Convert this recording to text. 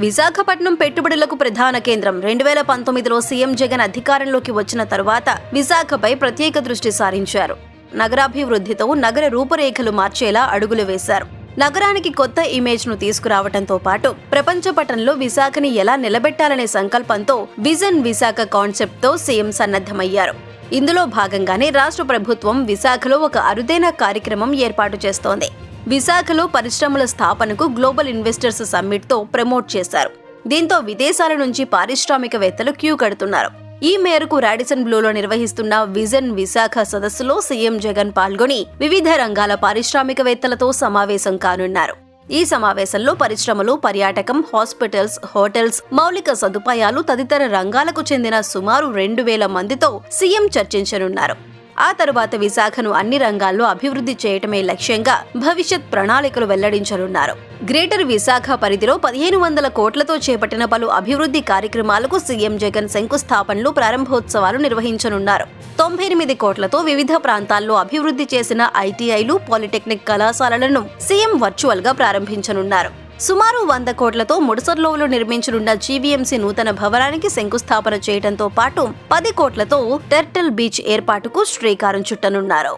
విశాఖపట్నం పెట్టుబడులకు ప్రధాన కేంద్రం. 2019లో సీఎం జగన్ అధికారంలోకి వచ్చిన తరువాత విశాఖపై ప్రత్యేక దృష్టి సారించారు. నగరాభివృద్ధితో నగర రూపురేఖలు మార్చేలా అడుగులు వేశారు. నగరానికి కొత్త ఇమేజ్ ను తీసుకురావడంతో పాటు ప్రపంచ పటంలో విశాఖని ఎలా నిలబెట్టాలనే సంకల్పంతో విజన్ విశాఖ కాన్సెప్ట్ తో సీఎం సన్నద్ధమయ్యారు. ఇందులో భాగంగానే రాష్ట్ర ప్రభుత్వం విశాఖలో ఒక అరుదైన కార్యక్రమం ఏర్పాటు చేస్తోంది. విశాఖలో పరిశ్రమల స్థాపనకు గ్లోబల్ ఇన్వెస్టర్స్ సమ్మిట్ తో ప్రమోట్ చేశారు. దీంతో విదేశాల నుంచి పారిశ్రామికవేత్తలు క్యూ కడుతున్నారు. ఈ మేరకు రాడిసన్ బ్లూలో నిర్వహిస్తున్న విజన్ విశాఖ సదస్సులో సీఎం జగన్ పాల్గొని వివిధ రంగాల పారిశ్రామికవేత్తలతో సమావేశం కానున్నారు. ఈ సమావేశంలో పరిశ్రమలు, పర్యాటకం, హాస్పిటల్స్, హోటల్స్, మౌలిక సదుపాయాలు తదితర రంగాలకు చెందిన సుమారు 2000 మందితో సీఎం చర్చించనున్నారు. ఆ తరువాత విశాఖను అన్ని రంగాల్లో అభివృద్ధి చేయటమే లక్ష్యంగా భవిష్యత్ ప్రణాళికలు వెల్లడించనున్నారు. గ్రేటర్ విశాఖ పరిధిలో 1500 కోట్లతో చేపట్టిన పలు అభివృద్ధి కార్యక్రమాలకు సీఎం జగన్ శంకుస్థాపనలు, ప్రారంభోత్సవాలు నిర్వహించనున్నారు. 98 కోట్లతో వివిధ ప్రాంతాల్లో అభివృద్ధి చేసిన ఐటీఐలు, పాలిటెక్నిక్ కళాశాలలను సీఎం వర్చువల్ గా ప్రారంభించనున్నారు. సుమారు 100 కోట్లతో ముడసర్లోలో నిర్మించనున్న జీవీఎంసీ నూతన భవనానికి శంకుస్థాపన చేయడంతో పాటు 10 కోట్లతో టర్టిల్ బీచ్ ఏర్పాటుకు శ్రీకారం చుట్టనున్నారు.